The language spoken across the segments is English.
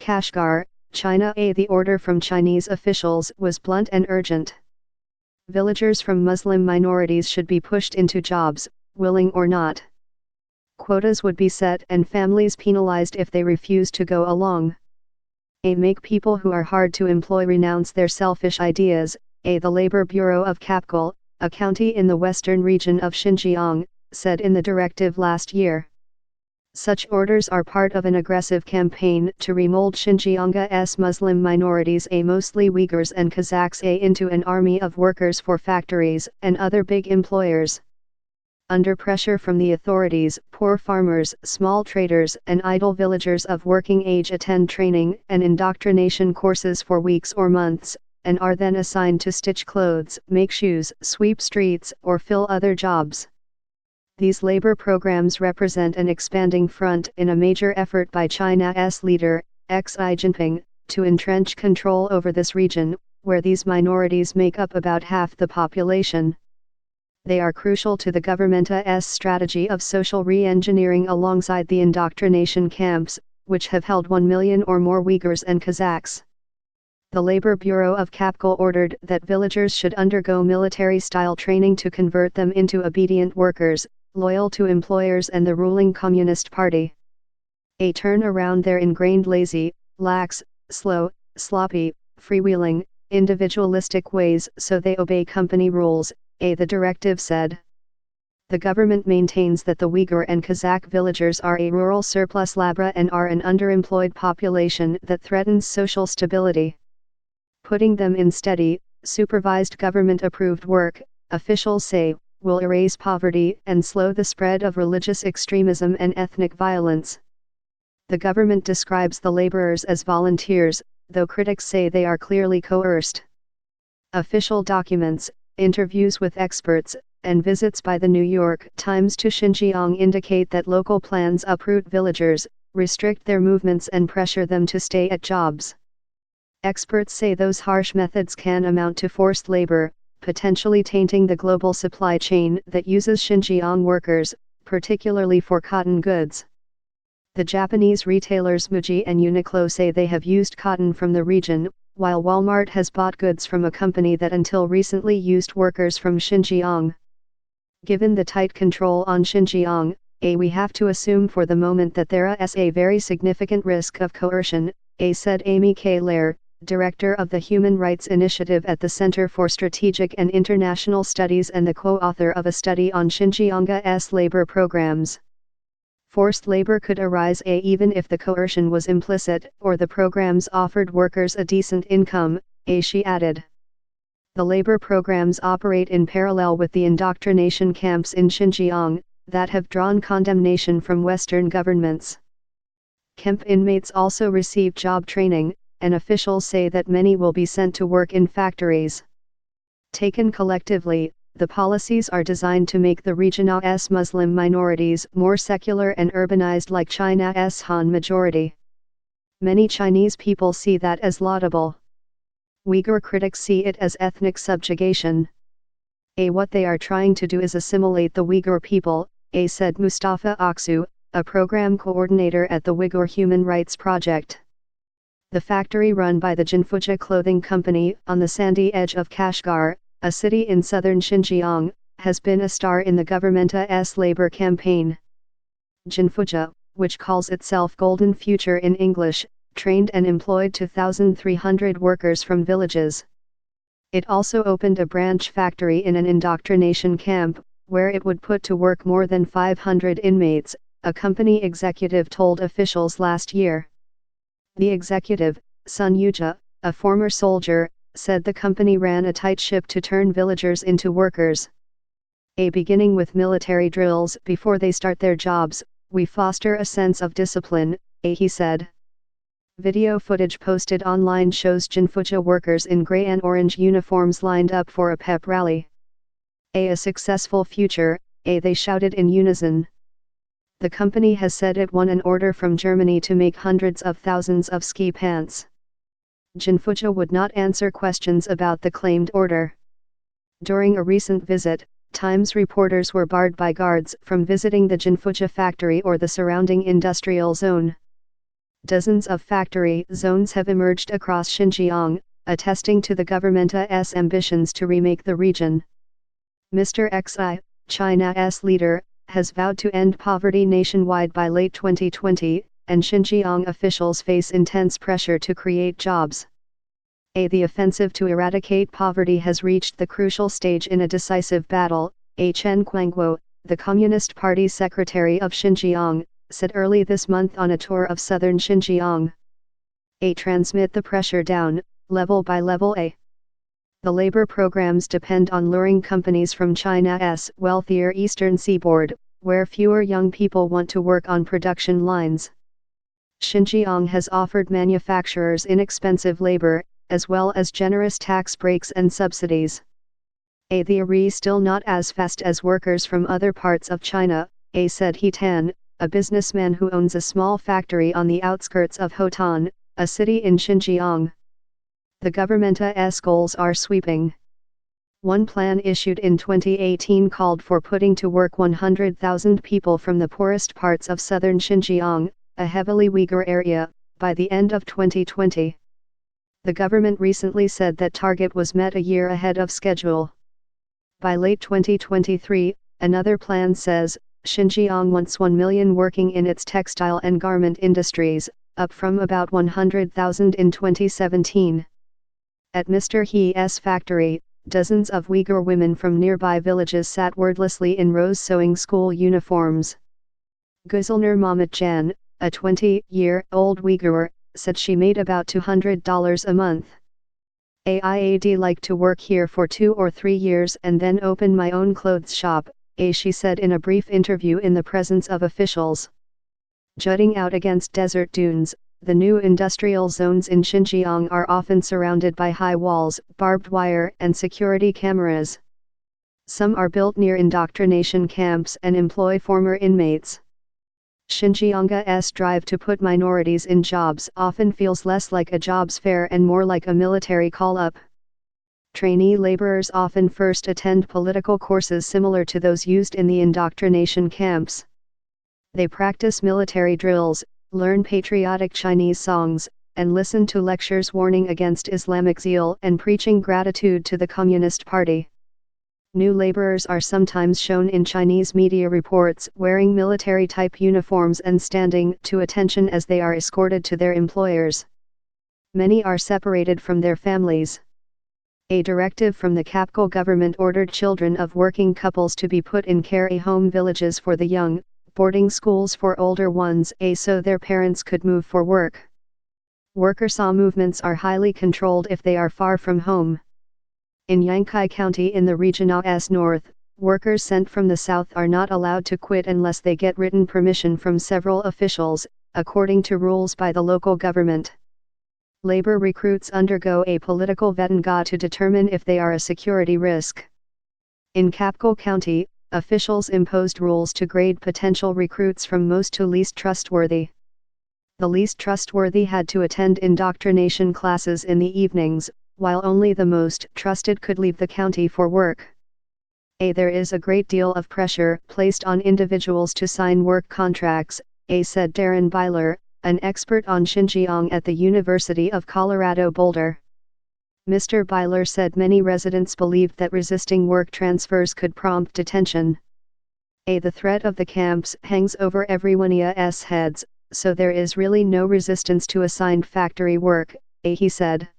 Kashgar, China. The order from Chinese officials was blunt and urgent. Villagers from Muslim minorities should be pushed into jobs, willing or not. Quotas would be set and families penalized if they refuse to go along. Make people who are hard to employ renounce their selfish ideas. The Labor Bureau of Kapgol, a county in the western region of Xinjiang, said in the directive last year. Such orders are part of an aggressive campaign to remold Xinjiang's Muslim minorities, mostly Uyghurs and Kazakhs, into an army of workers for factories and other big employers. Under pressure from the authorities, poor farmers, small traders, and idle villagers of working age attend training and indoctrination courses for weeks or months, and are then assigned to stitch clothes, make shoes, sweep streets, or fill other jobs. These labor programs represent an expanding front in a major effort by China's leader, Xi Jinping, to entrench control over this region, where these minorities make up about half the population. They are crucial to the government's strategy of social re-engineering alongside the indoctrination camps, which have held 1 million or more Uyghurs and Kazakhs. The Labor Bureau of Kapgol ordered that villagers should undergo military-style training to convert them into obedient workers, loyal to employers and the ruling Communist Party. A turn around their ingrained lazy, lax, slow, sloppy, freewheeling, individualistic ways so they obey company rules, the directive said. The government maintains that the Uyghur and Kazakh villagers are a rural surplus labra and are an underemployed population that threatens social stability. Putting them in steady, supervised government-approved work, officials say, will erase poverty and slow the spread of religious extremism and ethnic violence. The government describes the laborers as volunteers, though critics say they are clearly coerced. Official documents, interviews with experts, and visits by the New York Times to Xinjiang indicate that local plans uproot villagers, restrict their movements and pressure them to stay at jobs. Experts say those harsh methods can amount to forced labor, potentially tainting the global supply chain that uses Xinjiang workers, particularly for cotton goods. The Japanese retailers Muji and Uniqlo say they have used cotton from the region, while Walmart has bought goods from a company that until recently used workers from Xinjiang. Given the tight control on Xinjiang, we have to assume for the moment that there is a very significant risk of coercion, said Amy K. Lair, director of the Human Rights Initiative at the Center for Strategic and International Studies and the co-author of a study on Xinjiang's labor programs. Forced labor could arise even if the coercion was implicit or the programs offered workers a decent income, she added. The labor programs operate in parallel with the indoctrination camps in Xinjiang, that have drawn condemnation from Western governments. Camp inmates also receive job training, and officials say that many will be sent to work in factories. Taken collectively, the policies are designed to make the region's Muslim minorities more secular and urbanized like China's Han majority. Many Chinese people see that as laudable. Uyghur critics see it as ethnic subjugation. What they are trying to do is assimilate the Uyghur people, said Mustafa Aksu, a program coordinator at the Uyghur Human Rights Project. The factory run by the Jinfuja clothing company on the sandy edge of Kashgar, a city in southern Xinjiang, has been a star in the government's labor campaign. Jinfuja, which calls itself Golden Future in English, trained and employed 2,300 workers from villages. It also opened a branch factory in an indoctrination camp, where it would put to work more than 500 inmates, a company executive told officials last year. The executive, Sun Yuja, a former soldier, said the company ran a tight ship to turn villagers into workers. Beginning with military drills before they start their jobs, we foster a sense of discipline, he said. Video footage posted online shows Jinfuja workers in gray and orange uniforms lined up for a pep rally. A successful future, they shouted in unison. The company has said it won an order from Germany to make hundreds of thousands of ski pants. Jinfuja would not answer questions about the claimed order. During a recent visit, Times reporters were barred by guards from visiting the Jinfuja factory or the surrounding industrial zone. Dozens of factory zones have emerged across Xinjiang, attesting to the government's ambitions to remake the region. Mr. Xi, China's leader, has vowed to end poverty nationwide by late 2020, and Xinjiang officials face intense pressure to create jobs. The offensive to eradicate poverty has reached the crucial stage in a decisive battle, Chen Guangguo, the Communist Party secretary of Xinjiang, said early this month on a tour of southern Xinjiang. Transmit the pressure down, level by level. The labor programs depend on luring companies from China's wealthier eastern seaboard, where fewer young people want to work on production lines. Xinjiang has offered manufacturers inexpensive labor, as well as generous tax breaks and subsidies. The are still not as fast as workers from other parts of China, said He Tan, a businessman who owns a small factory on the outskirts of Hotan, a city in Xinjiang. The government's goals are sweeping. One plan issued in 2018 called for putting to work 100,000 people from the poorest parts of southern Xinjiang, a heavily Uyghur area, by the end of 2020. The government recently said that target was met a year ahead of schedule. By late 2023, another plan says, Xinjiang wants 1 million working in its textile and garment industries, up from about 100,000 in 2017. At Mr. He's factory, dozens of Uyghur women from nearby villages sat wordlessly in rows sewing school uniforms. Guzalnur Mamatjan, a 20-year-old Uyghur, said she made about $200 a month. I'd like to work here for 2 or 3 years and then open my own clothes shop, she said in a brief interview in the presence of officials. Jutting out against desert dunes, the new industrial zones in Xinjiang are often surrounded by high walls, barbed wire and security cameras. Some are built near indoctrination camps and employ former inmates. Xinjiang's drive to put minorities in jobs often feels less like a jobs fair and more like a military call-up. Trainee laborers often first attend political courses similar to those used in the indoctrination camps. They practice military drills, learn patriotic Chinese songs, and listen to lectures warning against Islamic zeal and preaching gratitude to the Communist Party. New laborers are sometimes shown in Chinese media reports wearing military-type uniforms and standing to attention as they are escorted to their employers. Many are separated from their families. A directive from the capital government ordered children of working couples to be put in care home villages for the young, boarding schools for older ones so their parents could move for work. Worker-saw movements are highly controlled if they are far from home. In Yankai County in the region's north, workers sent from the south are not allowed to quit unless they get written permission from several officials, according to rules by the local government. Labor recruits undergo a political vetting to determine if they are a security risk. In Capco County, officials imposed rules to grade potential recruits from most to least trustworthy. The least trustworthy had to attend indoctrination classes in the evenings, while only the most trusted could leave the county for work. There is a great deal of pressure placed on individuals to sign work contracts, said Darren Byler, an expert on Xinjiang at the University of Colorado Boulder. Mr. Byler said many residents believed that resisting work transfers could prompt detention. The threat of the camps hangs over everyone's heads, so there is really no resistance to assigned factory work, he said.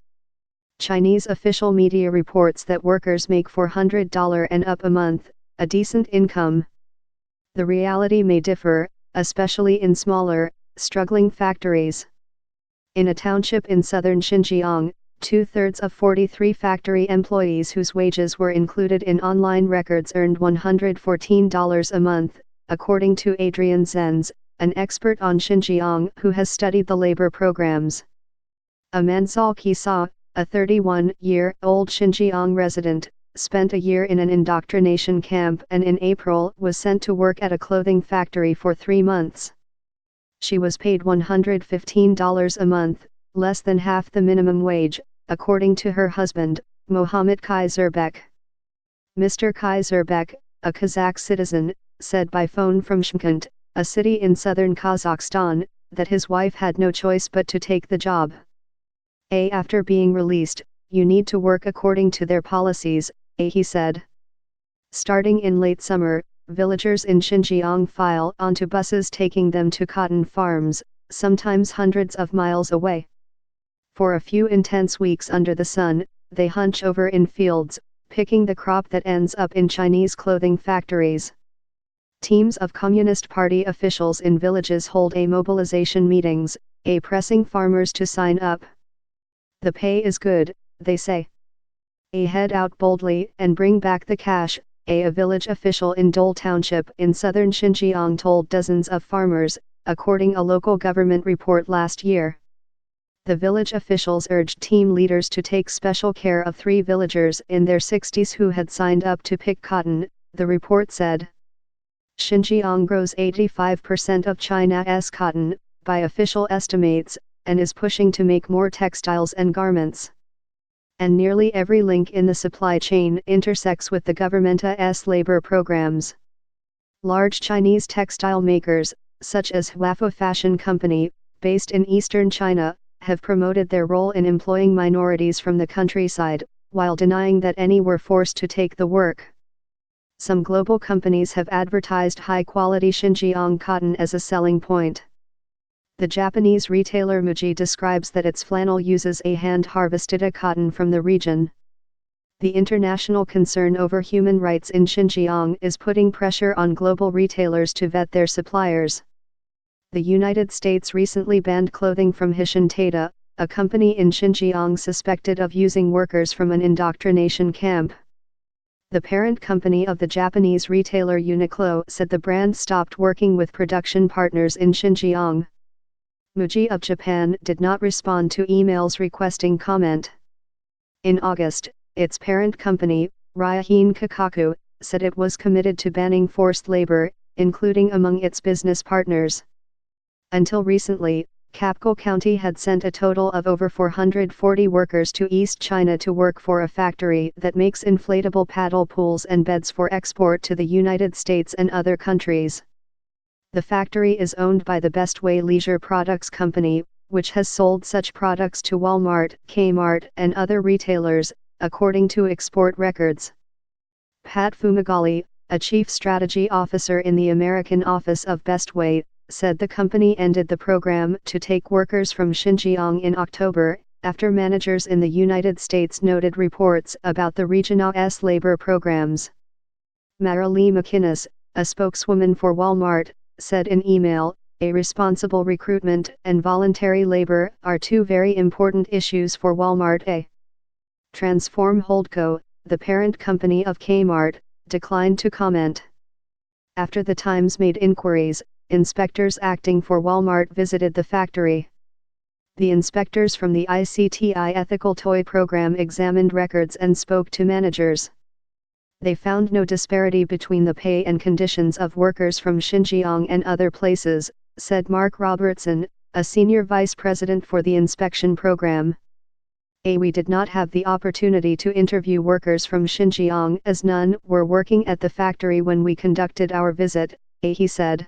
Chinese official media reports that workers make $400 and up a month, a decent income. The reality may differ, especially in smaller, struggling factories. In a township in southern Xinjiang, 2/3 of 43 factory employees whose wages were included in online records earned $114 a month, according to Adrian Zenz, an expert on Xinjiang who has studied the labor programs. Amanzal Kisa, a 31-year-old Xinjiang resident, spent a year in an indoctrination camp and in April was sent to work at a clothing factory for 3 months. She was paid $115 a month, less than half the minimum wage, according to her husband, Mohammed Kaiserbek. Mr. Kaiserbek, a Kazakh citizen, said by phone from Shymkent, a city in southern Kazakhstan, that his wife had no choice but to take the job. After being released, you need to work according to their policies, he said. Starting in late summer, villagers in Xinjiang file onto buses taking them to cotton farms, sometimes hundreds of miles away. For a few intense weeks under the sun, they hunch over in fields, picking the crop that ends up in Chinese clothing factories. Teams of Communist Party officials in villages hold mobilization meetings, pressing farmers to sign up. The pay is good, they say. Head out boldly and bring back the cash, a village official in Dole Township in southern Xinjiang told dozens of farmers, according a local government report last year. The village officials urged team leaders to take special care of 3 villagers in their 60s who had signed up to pick cotton, the report said. Xinjiang grows 85% of China's cotton, by official estimates, and is pushing to make more textiles and garments. And nearly every link in the supply chain intersects with the government's labor programs. Large Chinese textile makers, such as Huafu Fashion Company, based in eastern China, have promoted their role in employing minorities from the countryside, while denying that any were forced to take the work. Some global companies have advertised high-quality Xinjiang cotton as a selling point. The Japanese retailer Muji describes that its flannel uses a hand-harvested cotton from the region. The international concern over human rights in Xinjiang is putting pressure on global retailers to vet their suppliers. The United States recently banned clothing from Hishan Tata, a company in Xinjiang suspected of using workers from an indoctrination camp. The parent company of the Japanese retailer Uniqlo said the brand stopped working with production partners in Xinjiang. Muji of Japan did not respond to emails requesting comment. In August, its parent company, Ryuhin Kakaku, said it was committed to banning forced labor, including among its business partners. Until recently, Capco County had sent a total of over 440 workers to East China to work for a factory that makes inflatable paddle pools and beds for export to the United States and other countries. The factory is owned by the Bestway Leisure Products Company, which has sold such products to Walmart, Kmart, and other retailers, according to export records. Pat Fumagalli, a chief strategy officer in the American office of Bestway, said the company ended the program to take workers from Xinjiang in October, after managers in the United States noted reports about the region's labor programs. Marilee McInnes, a spokeswoman for Walmart, said in email, responsible recruitment and voluntary labor are 2 very important issues for Walmart. Transform Holdco, the parent company of Kmart, declined to comment. After the Times made inquiries, inspectors acting for Walmart visited the factory. The inspectors from the ICTI Ethical Toy Program examined records and spoke to managers. They found no disparity between the pay and conditions of workers from Xinjiang and other places, said Mark Robertson, a senior vice president for the inspection program. We did not have the opportunity to interview workers from Xinjiang as none were working at the factory when we conducted our visit, he said.